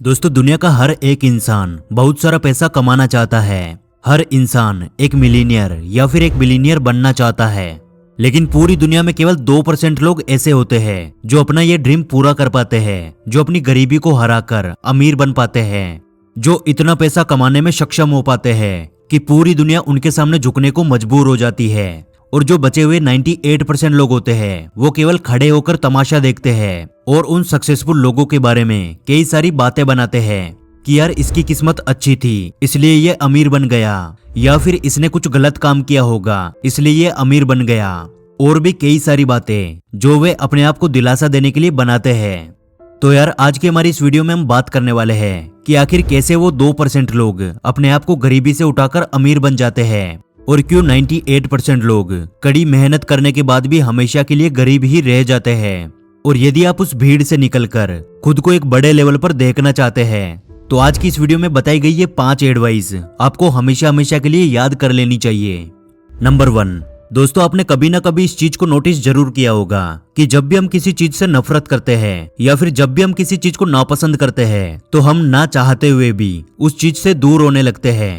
दोस्तों, दुनिया का हर एक इंसान बहुत सारा पैसा कमाना चाहता है। हर इंसान एक मिलीनियर या फिर एक बिलीनियर बनना चाहता है। लेकिन पूरी दुनिया में केवल 2% लोग ऐसे होते हैं जो अपना ये ड्रीम पूरा कर पाते हैं, जो अपनी गरीबी को हराकर अमीर बन पाते हैं, जो इतना पैसा कमाने में सक्षम हो पाते हैं कि पूरी दुनिया उनके सामने झुकने को मजबूर हो जाती है। और जो बचे हुए 98% लोग होते हैं वो केवल खड़े होकर तमाशा देखते हैं और उन सक्सेसफुल लोगों के बारे में कई सारी बातें बनाते हैं कि यार इसकी किस्मत अच्छी थी इसलिए ये अमीर बन गया, या फिर इसने कुछ गलत काम किया होगा इसलिए ये अमीर बन गया, और भी कई सारी बातें जो वे अपने आप को दिलासा देने के लिए बनाते हैं। तो यार आज की हमारी इस वीडियो में हम बात करने वाले हैं कि आखिर कैसे वो 2% लोग अपने आप को गरीबी से उठाकर अमीर बन जाते हैं, और क्यों 98% लोग कड़ी मेहनत करने के बाद भी हमेशा के लिए गरीब ही रह जाते हैं। और यदि आप उस भीड़ से निकलकर खुद को एक बड़े लेवल पर देखना चाहते हैं तो आज की इस वीडियो में बताई गई ये 5 एडवाइस आपको हमेशा हमेशा के लिए याद कर लेनी चाहिए। नंबर 1, दोस्तों आपने कभी ना कभी इस चीज को नोटिस जरूर किया होगा कि जब भी हम किसी चीज से नफरत करते हैं या फिर जब भी हम किसी चीज को नापसंद करते हैं तो हम ना चाहते हुए भी उस चीज से दूर होने लगते हैं।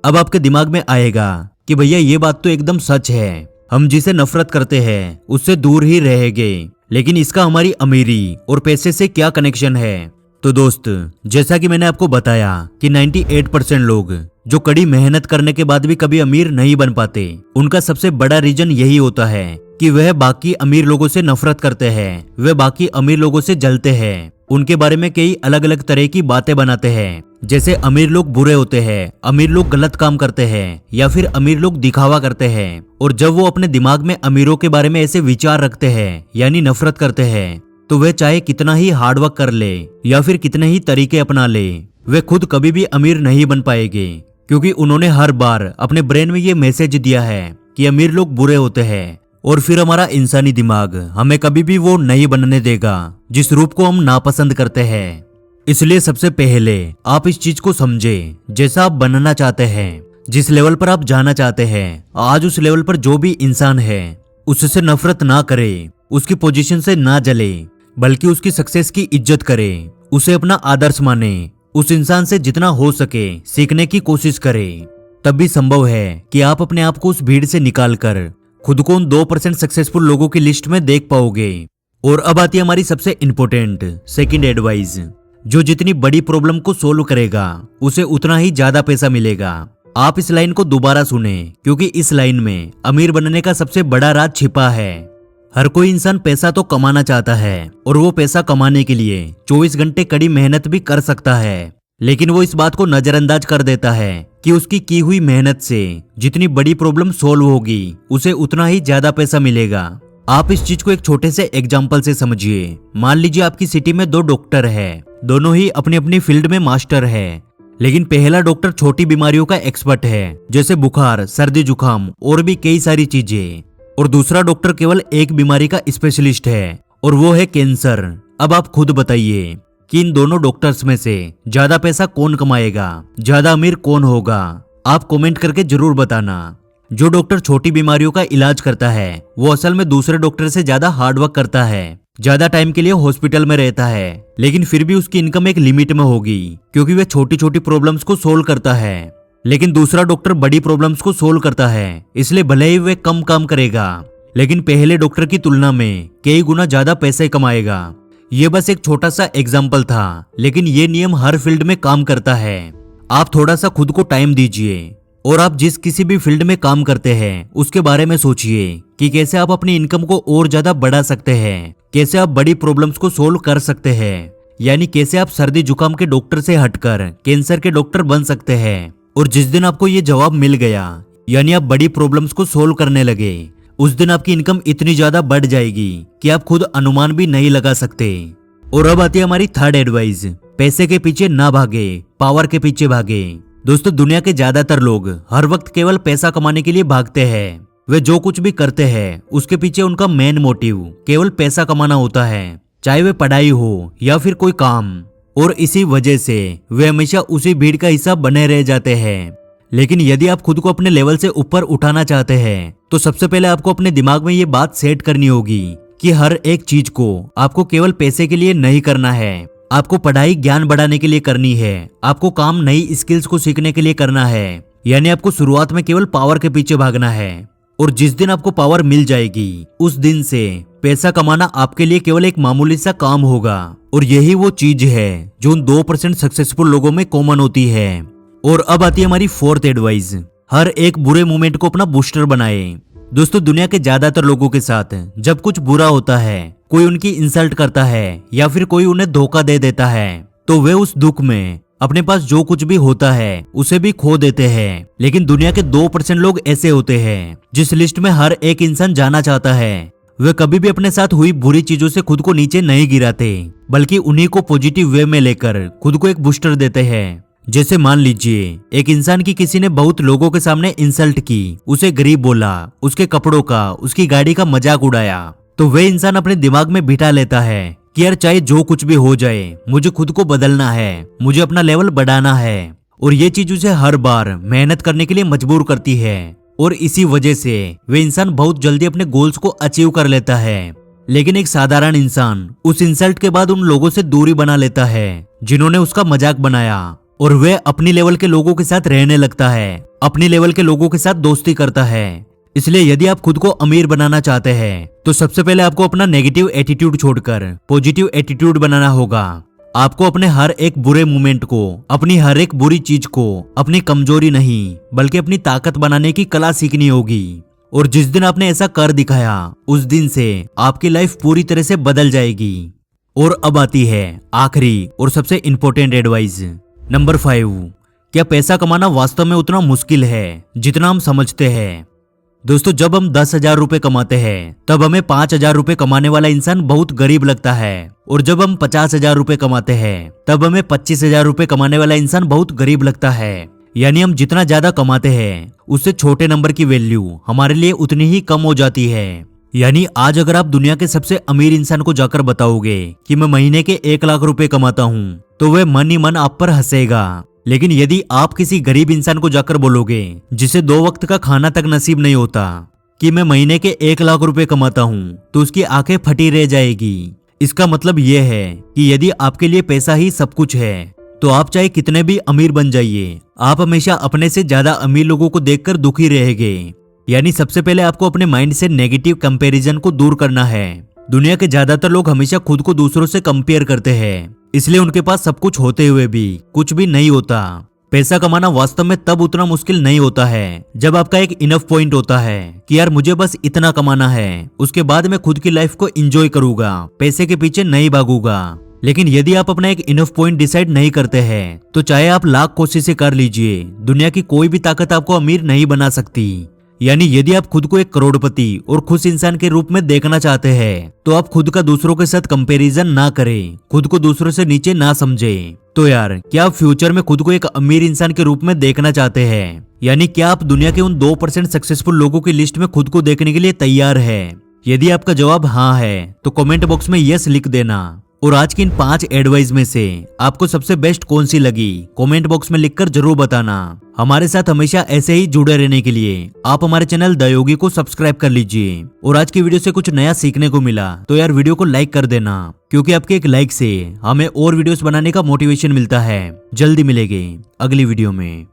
अब आपके दिमाग में आएगा कि भैया ये बात तो एकदम सच है, हम जिसे नफरत करते हैं उससे दूर ही रहेंगे, लेकिन इसका हमारी अमीरी और पैसे से क्या कनेक्शन है। तो दोस्त, जैसा कि मैंने आपको बताया कि 98% लोग जो कड़ी मेहनत करने के बाद भी कभी अमीर नहीं बन पाते, उनका सबसे बड़ा रीजन यही होता है कि वह बाकी अमीर लोगों से नफरत करते हैं, वह बाकी अमीर लोगों से जलते हैं, उनके बारे में कई अलग अलग तरह की बातें बनाते हैं, जैसे अमीर लोग बुरे होते हैं, अमीर लोग गलत काम करते हैं, या फिर अमीर लोग दिखावा करते हैं। और जब वो अपने दिमाग में अमीरों के बारे में ऐसे विचार रखते हैं यानी नफरत करते हैं, तो वे चाहे कितना ही हार्डवर्क कर ले या फिर कितने ही तरीके अपना ले, वे खुद कभी भी अमीर नहीं बन पाएंगे, क्योंकि उन्होंने हर बार अपने ब्रेन में ये मैसेज दिया है कि अमीर लोग बुरे होते हैं। और फिर हमारा इंसानी दिमाग हमें कभी भी वो नहीं बनने देगा जिस रूप को हम नापसंद करते हैं। इसलिए सबसे पहले आप इस चीज को समझे, जैसा आप बनना चाहते हैं, जिस लेवल पर आप जाना चाहते हैं, आज उस लेवल पर जो भी इंसान है उससे नफरत ना करे, उसकी पोजीशन से ना जले, बल्कि उसकी सक्सेस की इज्जत करे, उसे अपना आदर्श माने, उस इंसान से जितना हो सके सीखने की कोशिश करे। तब भी संभव है कि आप अपने आप को उस भीड़ से निकालकर खुद को उन 2% सक्सेसफुल लोगों की लिस्ट में देख पाओगे। और अब आती है हमारी सबसे इंपॉर्टेंट सेकंड एडवाइस, जो जितनी बड़ी प्रॉब्लम को सोल्व करेगा उसे उतना ही ज्यादा पैसा मिलेगा। आप इस लाइन को दोबारा सुने, क्योंकि इस लाइन में अमीर बनने का सबसे बड़ा राज छिपा है। हर कोई इंसान पैसा तो कमाना चाहता है और वो पैसा कमाने के लिए 24 घंटे कड़ी मेहनत भी कर सकता है, लेकिन वो इस बात को नजरअंदाज कर देता है कि उसकी की हुई मेहनत से जितनी बड़ी प्रॉब्लम सोल्व होगी उसे उतना ही ज्यादा पैसा मिलेगा। आप इस चीज को एक छोटे से एग्जाम्पल से समझिए। मान लीजिए आपकी सिटी में 2 डॉक्टर है, दोनों ही अपनी अपनी फील्ड में मास्टर है, लेकिन पहला डॉक्टर छोटी बीमारियों का एक्सपर्ट है, जैसे बुखार, सर्दी, जुकाम और भी कई सारी चीजें, और दूसरा डॉक्टर केवल एक बीमारी का स्पेशलिस्ट है और वो है कैंसर। अब आप खुद बताइए कि इन दोनों डॉक्टर्स में से ज्यादा पैसा कौन कमाएगा, ज्यादा अमीर कौन होगा? आप कमेंट करके जरूर बताना। जो डॉक्टर छोटी बीमारियों का इलाज करता है वो असल में दूसरे डॉक्टर से ज्यादा हार्डवर्क करता है, ज्यादा टाइम के लिए हॉस्पिटल में रहता है, लेकिन फिर भी उसकी इनकम एक लिमिट में होगी, क्योंकि वह छोटी छोटी प्रॉब्लम्स को सोल्व करता है। लेकिन दूसरा डॉक्टर बड़ी प्रॉब्लम्स को सोल्व करता है, इसलिए भले ही वह कम काम करेगा, लेकिन पहले डॉक्टर की तुलना में कई गुना ज्यादा पैसे कमाएगा। ये बस एक छोटा सा एग्जाम्पल था, लेकिन ये नियम हर फील्ड में काम करता है। आप थोड़ा सा खुद को टाइम दीजिए और आप जिस किसी भी फील्ड में काम करते हैं उसके बारे में सोचिए कि कैसे आप अपनी इनकम को और ज्यादा बढ़ा सकते हैं, कैसे आप बड़ी प्रॉब्लम्स को सोल्व कर सकते हैं, यानी कैसे आप सर्दी जुकाम के डॉक्टर से हटकर कैंसर के डॉक्टर बन सकते हैं। और जिस दिन आपको ये जवाब मिल गया, यानी आप बड़ी प्रॉब्लम्स को सोल्व करने लगे, उस दिन आपकी इनकम इतनी ज्यादा बढ़ जाएगी कि आप खुद अनुमान भी नहीं लगा सकते। और अब आती है हमारी थर्ड एडवाइस, पैसे के पीछे ना भागे, पावर के पीछे भागे। दोस्तों, दुनिया के ज्यादातर लोग हर वक्त केवल पैसा कमाने के लिए भागते हैं। वे जो कुछ भी करते हैं उसके पीछे उनका मेन मोटिव केवल पैसा कमाना होता है, चाहे वे पढ़ाई हो या फिर कोई काम। और इसी वजह से वे हमेशा उसी भीड़ का हिस्सा बने रह जाते हैं। लेकिन यदि आप खुद को अपने लेवल से ऊपर उठाना चाहते हैं तो सबसे पहले आपको अपने दिमाग में ये बात सेट करनी होगी कि हर एक चीज को आपको केवल पैसे के लिए नहीं करना है, आपको पढ़ाई ज्ञान बढ़ाने के लिए करनी है, आपको काम नई स्किल्स को सीखने के लिए करना है। यानी आपको शुरुआत में केवल पावर के पीछे भागना है, और जिस दिन आपको पावर मिल जाएगी उस दिन से पैसा कमाना आपके लिए केवल एक मामूली सा काम होगा। और यही वो चीज है जो उन 2% सक्सेसफुल लोगों में कॉमन होती है। और अब आती है हमारी फोर्थ एडवाइस, हर एक बुरे मोमेंट को अपना बूस्टर बनाए। दोस्तों, दुनिया के ज्यादातर लोगों के साथ जब कुछ बुरा होता है, कोई उनकी इंसल्ट करता है या फिर कोई उन्हें धोखा दे देता है, तो वे उस दुख में अपने पास जो कुछ भी होता है उसे भी खो देते हैं। लेकिन दुनिया के 2% लोग ऐसे होते हैं जिस लिस्ट में हर एक इंसान जाना चाहता है। वे कभी भी अपने साथ हुई बुरी चीजों से खुद को नीचे नहीं गिराते, बल्कि उन्हीं को पॉजिटिव वे में लेकर खुद को एक बूस्टर देते हैं। जैसे मान लीजिए एक इंसान की किसी ने बहुत लोगों के सामने इंसल्ट की, उसे गरीब बोला, उसके कपड़ों का, उसकी गाड़ी का मजाक उड़ाया, तो वे इंसान अपने दिमाग में बिठा लेता है कि यार चाहे जो कुछ भी हो जाए मुझे खुद को बदलना है, मुझे अपना लेवल बढ़ाना है। और ये चीज उसे हर बार मेहनत करने के लिए मजबूर करती है, और इसी वजह से वे इंसान बहुत जल्दी अपने गोल्स को अचीव कर लेता है। लेकिन एक साधारण इंसान उस इंसल्ट के बाद उन लोगों से दूरी बना लेता है जिन्होंने उसका मजाक बनाया, और वे अपनी लेवल के लोगों के साथ रहने लगता है, अपनी लेवल के लोगों के साथ दोस्ती करता है। इसलिए यदि आप खुद को अमीर बनाना चाहते हैं तो सबसे पहले आपको अपना नेगेटिव एटीट्यूड छोड़कर पॉजिटिव एटीट्यूड बनाना होगा। आपको अपने हर एक बुरे मोमेंट को, अपनी हर एक बुरी चीज को अपनी कमजोरी नहीं बल्कि अपनी ताकत बनाने की कला सीखनी होगी। और जिस दिन आपने ऐसा कर दिखाया उस दिन से आपकी लाइफ पूरी तरह से बदल जाएगी। और अब आती है आखिरी और सबसे इंपॉर्टेंट एडवाइस, नंबर 5, क्या पैसा कमाना वास्तव में उतना मुश्किल है जितना हम समझते हैं? दोस्तों, जब हम 10,000 रुपए कमाते हैं तब हमें 5,000 रुपए कमाने वाला इंसान बहुत गरीब लगता है, और जब हम 50,000 रुपए कमाते हैं तब हमें 25,000 रुपए कमाने वाला इंसान बहुत गरीब लगता है। यानी हम जितना ज्यादा कमाते हैं उससे छोटे नंबर की वैल्यू हमारे लिए उतनी ही कम हो जाती है। यानी आज अगर आप दुनिया के सबसे अमीर इंसान को जाकर बताओगे कि मैं महीने के 1 लाख रुपए कमाता हूँ, तो वह मन ही मन आप पर हंसेगा। लेकिन यदि आप किसी गरीब इंसान को जाकर बोलोगे जिसे 2 वक्त का खाना तक नसीब नहीं होता कि मैं महीने के 1 लाख रुपए कमाता हूँ, तो उसकी आंखें फटी रह जाएगी। इसका मतलब यह है कि यदि आपके लिए पैसा ही सब कुछ है तो आप चाहे कितने भी अमीर बन जाइए, आप हमेशा अपने से ज्यादा अमीर लोगों को देखकर दुखी रहेंगे। यानी सबसे पहले आपको अपने माइंड से नेगेटिव कंपैरिजन को दूर करना है। दुनिया के ज्यादातर लोग हमेशा खुद को दूसरों से कंपेयर करते हैं, इसलिए उनके पास सब कुछ होते हुए भी कुछ भी नहीं होता। पैसा कमाना वास्तव में तब उतना मुश्किल नहीं होता है जब आपका एक इनफ पॉइंट होता है कि यार मुझे बस इतना कमाना है, उसके बाद मैं खुद की लाइफ को एंजॉय करूंगा, पैसे के पीछे नहीं भागूंगा। लेकिन यदि आप अपना एक इनफ पॉइंट डिसाइड नहीं करते हैं तो चाहे आप लाख कोशिशें कर लीजिए, दुनिया की कोई भी ताकत आपको अमीर नहीं बना सकती। यानी यदि आप खुद को एक करोड़पति और खुश इंसान के रूप में देखना चाहते हैं तो आप खुद का दूसरों के साथ कंपैरिजन ना करें, खुद को दूसरों से नीचे ना समझें। तो यार, क्या आप फ्यूचर में खुद को एक अमीर इंसान के रूप में देखना चाहते हैं? यानी क्या आप दुनिया के उन 2% सक्सेसफुल लोगों की लिस्ट में खुद को देखने के लिए तैयार है? यदि आपका जवाब हाँ है तो कमेंट बॉक्स में यस लिख देना। और आज की इन 5 एडवाइस में से आपको सबसे बेस्ट कौन सी लगी कमेंट बॉक्स में लिखकर जरूर बताना। हमारे साथ हमेशा ऐसे ही जुड़े रहने के लिए आप हमारे चैनल द योगी को सब्सक्राइब कर लीजिए। और आज की वीडियो से कुछ नया सीखने को मिला तो यार वीडियो को लाइक कर देना, क्योंकि आपके एक लाइक से हमें और वीडियोस बनाने का मोटिवेशन मिलता है। जल्दी मिलेंगे अगली वीडियो में।